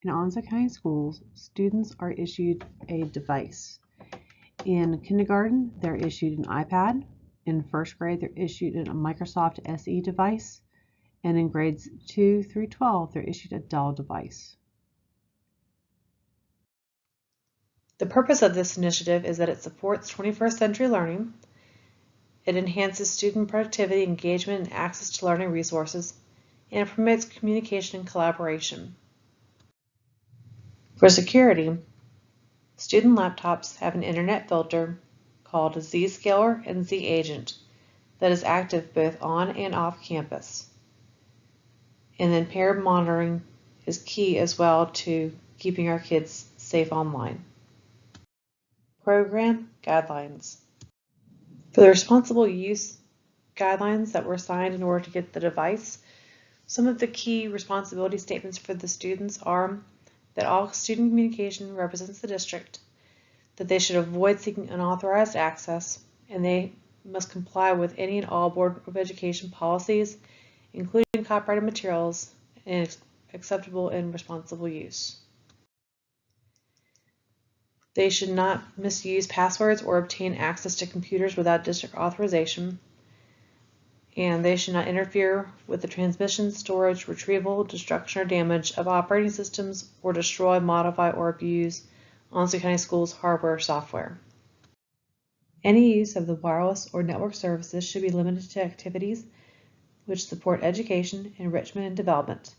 In Onslow County Schools, students are issued a device. In kindergarten, they're issued an iPad. In first grade, they're issued a Microsoft SE device. And in grades 2 through 12, they're issued a Dell device. The purpose of this initiative is that it supports 21st century learning. It enhances student productivity, engagement, and access to learning resources, and it promotes communication and collaboration. For security, student laptops have an internet filter called a Zscaler and Z-Agent that is active both on and off campus. And then paired monitoring is key as well to keeping our kids safe online. Program guidelines. For the responsible use guidelines that were signed in order to get the device, some of the key responsibility statements for the students are that all student communication represents the district, that they should avoid seeking unauthorized access, and they must comply with any and all Board of Education policies, including copyrighted materials and acceptable and responsible use. They should not misuse passwords or obtain access to computers without district authorization, and they should not interfere with the transmission, storage, retrieval, destruction, or damage of operating systems or destroy, modify, or abuse Onslow County Schools hardware or software. Any use of the wireless or network services should be limited to activities which support education, enrichment, and development.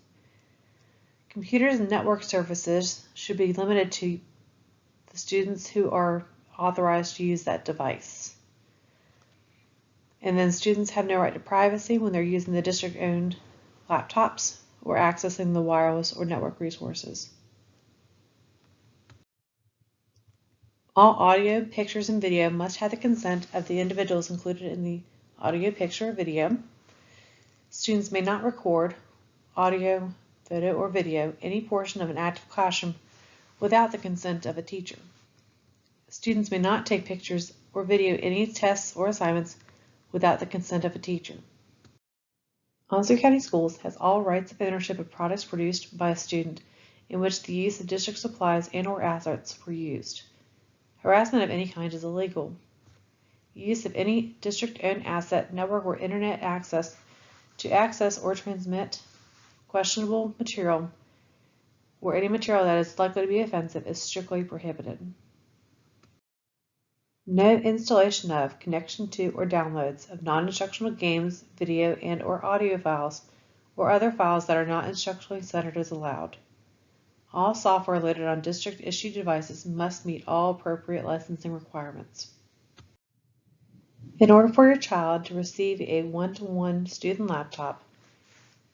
Computers and network services should be limited to the students who are authorized to use that device. And then students have no right to privacy when they're using the district-owned laptops or accessing the wireless or network resources. All audio, pictures, and video must have the consent of the individuals included in the audio, picture, or video. Students may not record audio, photo, or video any portion of an active classroom without the consent of a teacher. Students may not take pictures or video any tests or assignments without the consent of a teacher. Onslow County Schools has all rights of ownership of products produced by a student in which the use of district supplies and/or assets were used. Harassment of any kind is illegal. Use of any district-owned asset, network, or internet access to access or transmit questionable material or any material that is likely to be offensive is strictly prohibited. No installation of, connection to, or downloads of non-instructional games, video, and/or audio files, or other files that are not instructionally centered is allowed. All software loaded on district-issued devices must meet all appropriate licensing requirements. In order for your child to receive a one-to-one student laptop,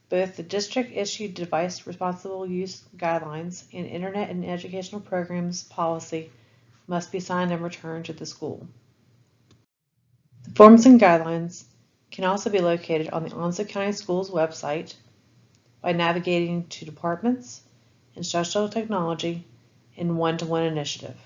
both the district-issued device responsible use guidelines and Internet and Educational Programs policy must be signed and returned to the school. The forms and guidelines can also be located on the Onslow County Schools website by navigating to Departments, Instructional Technology, and One-to-One Initiative.